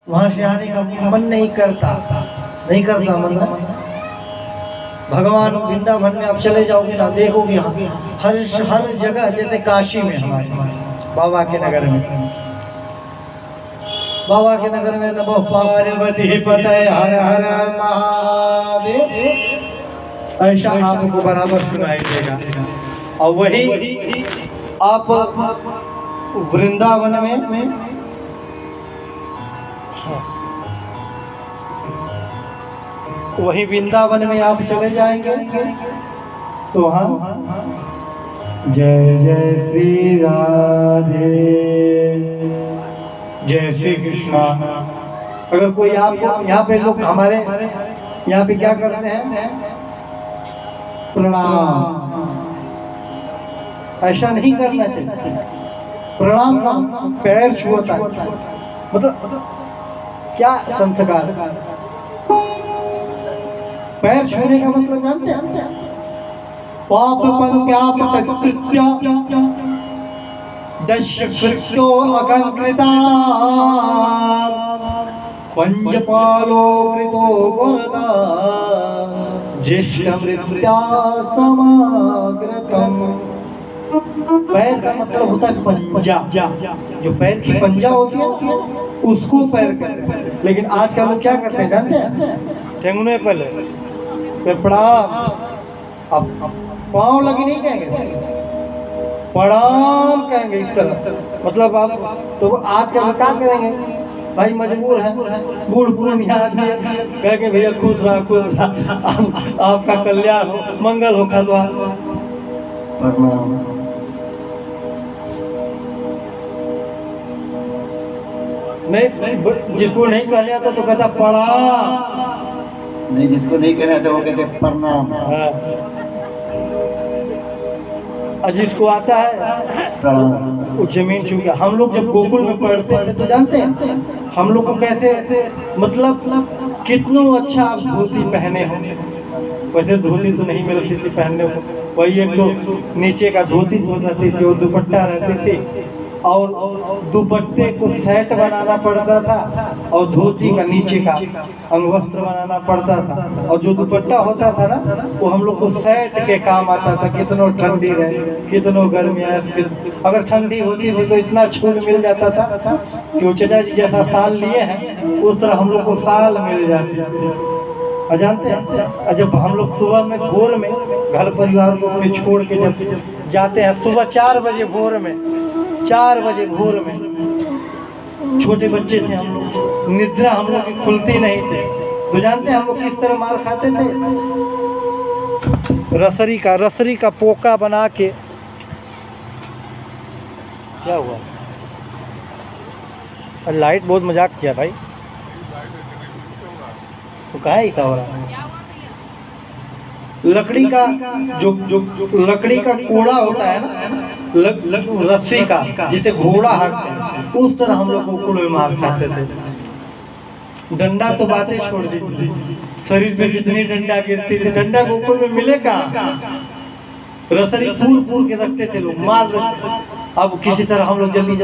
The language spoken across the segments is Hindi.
वहां से आने का मन नहीं करता मन ना। भगवान वृंदावन में आप चले जाओगे ना, देखोगे हर हर जगह, जैसे काशी में हमारे बाबा के नगर में, नमो पार्वती पतये हर हर महादेव, ऐसा आपको बराबर सुनाई देगा। और वही आप वृंदावन में वही वृंदावन में आप चले जाएंगे तो वहाँ जय जय श्री राधे, जय श्री कृष्णा। अगर कोई आपको यहाँ पे लोग हमारे यहाँ पे क्या करते हैं, प्रणाम, ऐसा नहीं करना चाहिए। प्रणाम का पैर छुअता है, मतलब क्या संस्कार, पैर छूने का मतलब जानते हैं, पाप पंक्यापकृत्य दशकृत्यो अकंकृता पंचपालो कृतो गुरदा ज्येष्ठमृत्या समाग्रतम। पैर का मतलब होता है पंजा, जो पैर की पंजा होती है उसको पैर कहते हैं। लेकिन आज का लोग क्या करते हैं जानते हैं, ठेंगने पहले प्रणाम, अब पाँव लगी नहीं कहेंगे, प्रणाम कहेंगे इस तरह। मतलब आप तो आज का लोग क्या करेंगे, भाई मजबूर है, बूढ़ पुरानिया आदमी कह के भैया खुश रहा, आपका कल्याण हो, मंगल हो, खावा नहीं, जिसको नहीं कहने आता तो कहता प्रणाम, नहीं जिसको नहीं कहना था वो कहते प्रणाम। और जिसको आता है प्रणाम, वो जमीन छू गया। हम लोग जब गोकुल में पढ़ते थे तो जानते हैं हम लोग को कैसे, मतलब कितना अच्छा आप धोती पहने हो, वैसे धोती तो नहीं मिलती थी पहनने को, वही एक तो नीचे का धोती रहती थी और दुपट्टा रहती थी, और दुपट्टे को सेट बनाना पड़ता था और धोती का नीचे का अंगवस्त्र बनाना पड़ता था। और जो दुपट्टा होता था ना वो हम लोग को सेट के काम आता था, कितनो ठंडी रहे कितनो गर्मी आए, अगर ठंडी होती थी तो इतना छूट मिल जाता था कि वो चचा जी जैसा साल लिए हैं उस तरह हम लोग को साल मिल जाती है। जानते हैं जब हम लोग सुबह में भोर में घर परिवार को अपने छोड़ के जब जाते हैं, सुबह 4 बजे भोर में, 4 बजे भोर में, छोटे बच्चे थे हम लोग, निद्रा हम लोग की खुलती नहीं थे, तो जानते हैं हम लोग किस तरह मार खाते थे, रसरी का पोका बना के। क्या हुआ, लाइट बहुत मजाक किया भाई, तो कहाँ ही था हो रहा है। लकड़ी का जो लकड़ी का कोड़ा होता है ना, रस्सी का जिसे घोड़ा हाकते हैं, उस तरह हम लोग गोकुल में मार खाते थे। डंडा तो बातें छोड़ दीजिए, शरीर पे कितनी डंडा गिरती थी, डंडा गोकुल में मिलेगा, रसरी पूर के रखते थे लोग, मार रखते। अब किसी तरह हम लोग जल्दी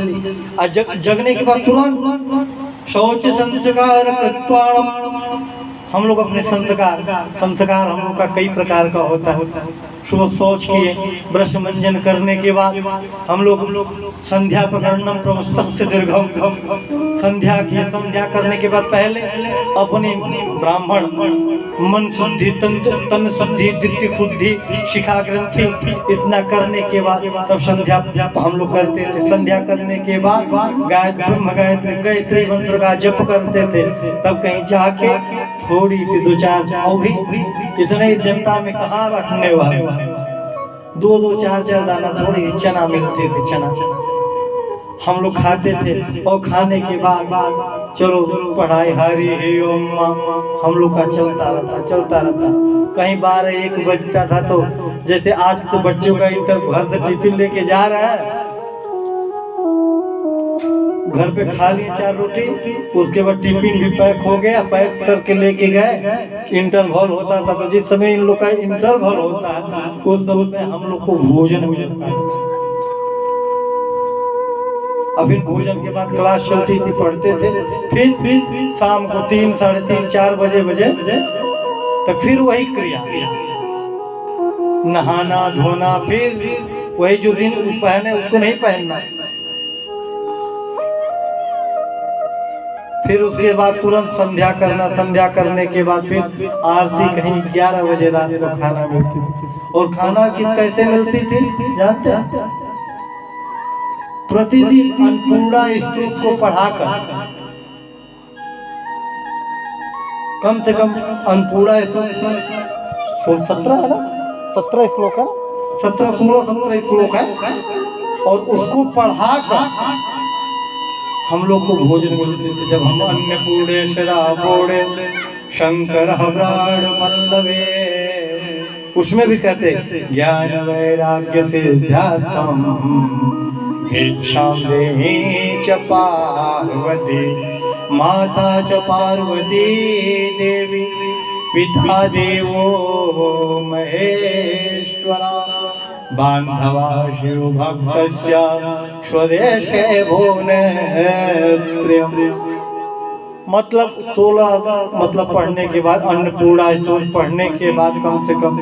जगने के बाद तुरंत शौच संस्कार कृत्वाणम, हम लोग अपने संस्कार हम लोग का कई प्रकार का होता है। सुबह शौच किए, ब्रश मंजन करने के बाद हम लोग संध्या प्रकरणम प्रवस्तस्य दीर्घम, संध्या किए, संध्या करने के बाद पहले अपनी ब्राह्मण मन शुद्धि, तन शुद्धि, दित्य शुद्धि, शिखा ग्रंथि, इतना करने के बाद तब संध्या हम लोग करते थे। संध्या करने के बाद ब्रह्म गायत्री मंत्र का जप करते थे। तब कहीं जाके थोड़ी सी 2-4 भी इतने जनता में कहाँ रखने वाले, 2-2, 4-4 दाना थोड़ी सी चना मिलते थे, चना हम लोग खाते थे। और खाने के बाद चलो पढ़ाई हरी ओम हम लोग का चलता रहता। कहीं 12-1 बजता था तो जैसे आज तो बच्चों का इंटर घर से टिफिन लेके जा रहा है, घर पे खा लिए 4 रोटी, उसके बाद टिफिन भी पैक हो गया, पैक करके लेके गए, इंटरवल होता था। तो जिस समय इन लोग का इंटरवल होता है उस समय हम लोग को भोजन मिलता है। और फिर भोजन के बाद क्लास चलती थी, पढ़ते थे। फिर शाम को 3, साढ़े 3, 4 बजे तक फिर वही क्रिया, नहाना धोना, फिर वही जो दिन पहने उसको नहीं पहनना। फिर उसके बाद तुरंत संध्या करना, संध्या करने के बाद फिर आरती कहीं 11 बजे रात को खाना मिलती थी। और खाना कैसे मिलती थी जानते हैं? प्रतिदिन अन्नपूर्णा स्तोत्र को पढ़ाकर, कम से कम अन्नपूर्णा स्तोत्र 17 है ना, 17 श्लोक है, 17, 16, 17 श्लोक है, और उसको पढ़ाकर हम लोग को भोजन मिलते थे। जब हम अन्नपूर्णेश्वरा बोड़े शंकर प्राण वल्लभे, उसमें भी कहते ज्ञान वैराग्य सिद्धार्थम भिक्षाम देहि च पार्वती, माता च पार्वती देवी, पिता देवो महेश्वरा, बांधवा शिव भक्तस्य स्वदेशे भुवनेत्र्यम्। मतलब 16 मतलब पढ़ने के बाद, अन्नपूर्णा स्तोत्र पढ़ने के बाद कम से कम,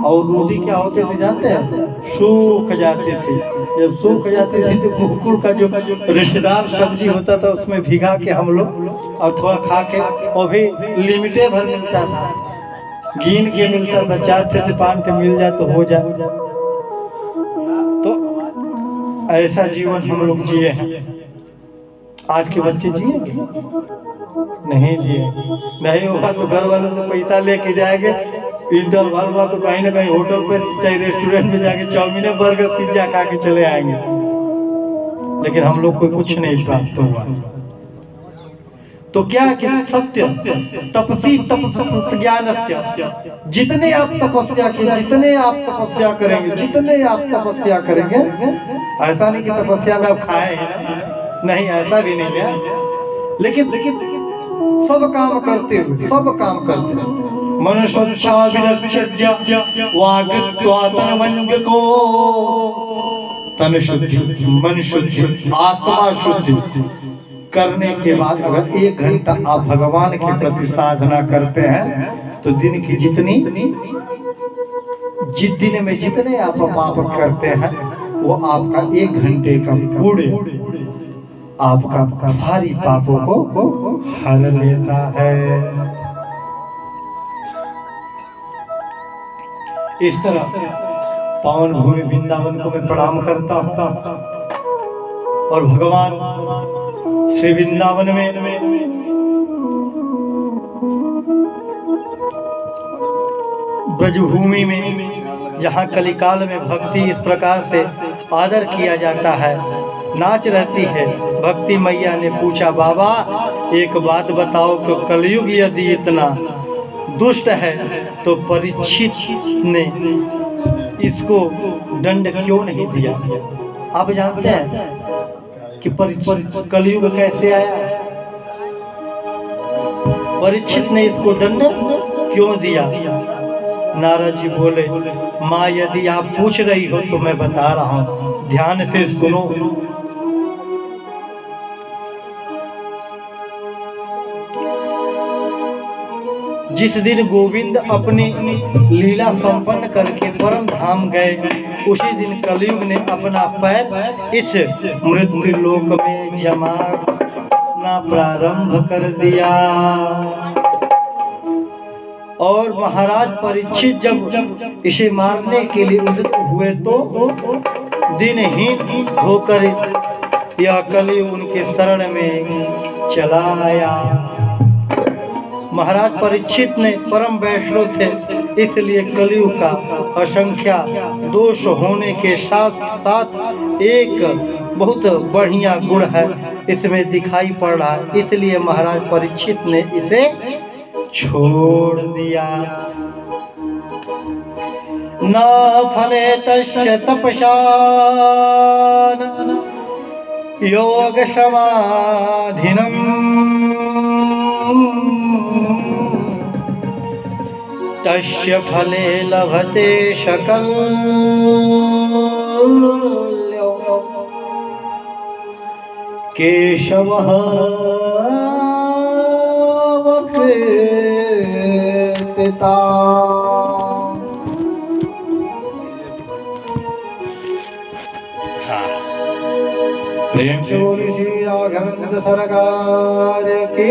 और रोटी क्या होते थे जानते हैं? सूख जाती थी। जब सूख जाती थी तो गोकुल का जो रिश्तेदार सब्जी होता था उसमें भिगा के हम लोग और थोड़ा खा के, और भी लिमिटेड भर मिलता था, गिन के मिलता था, 4 से 5 मिल जाए तो हो जाए। तो ऐसा जीवन हम लोग जिए हैं। आज के बच्चे जिएंगे? नहीं जिए। नहीं होगा तो घर वाले तो पैसा लेके जाएंगे, इंटरवल हुआ तो कहीं ना कहीं होटल पर चाहे रेस्टोरेंट में जाके चाउमीन बर्गर पिज्जा खा के चले आएंगे। लेकिन हम लोग को कुछ नहीं प्राप्त हुआ। तो क्या कि सत्य तपसी तपस ज्ञानस्य, जितने आप तपस्या के, जितने आप तपस्या करेंगे, जितने आप तपस्या करेंगे, ऐसा नहीं कि तपस्या में आप खाए हैं, नहीं ऐसा भी नहीं है, लेकिन सब काम करते हुए, सब काम करते हुए मनुष्योच्छा विरक्षज्ञ वागत्वा तनवंग को, तन शुद्धि, मन शुद्धि, आत्मा शुद्धि करने के बाद अगर 1 घंटा आप भगवान के प्रति साधना करते हैं तो दिन की जितनी, जिस दिन में जितने आप पाप करते हैं वो आपका 1 घंटे का पुण्य आपका सारी पापों को हर लेता है। इस तरह पावन भूमि वृंदावन को मैं प्रणाम करता हूँ, और भगवान श्री वृंदावन में ब्रजभूमि में जहाँ कलिकाल में भक्ति इस प्रकार से आदर किया जाता है, नाच रहती है। भक्ति मैया ने पूछा, बाबा एक बात बताओ कि कलयुग यदि इतना दुष्ट है तो परीक्षित ने इसको दंड क्यों नहीं दिया? आप जानते हैं कि कलयुग कैसे आया? परीक्षित ने इसको दंड क्यों दिया? नारद जी बोले, माँ यदि आप पूछ रही हो तो मैं बता रहा हूँ, ध्यान से सुनो। जिस दिन गोविंद अपनी लीला संपन्न करके परम धाम गए, उसी दिन कलयुग ने अपना पैर इस मृत्यु लोक में जमाना प्रारंभ कर दिया। और महाराज परीक्षित जब इसे मारने के लिए उद्यत हुए तो दिनहीन होकर यह कलयुग उनके शरण में चला आया। महाराज परीक्षित ने परम वैष्णव थे, इसलिए कलयुग का असंख्या दोष होने के साथ साथ एक बहुत बढ़िया गुण है इसमें दिखाई पड़ रहा है, इसलिए महाराज परीक्षित ने इसे छोड़ दिया। न फले तस्य तपसा योग समाधिनम् तस्य फले लभते सकल्यो। केशवः वकीर्तिता। प्रेम से बोली श्री राघवेंद्र सरकार की।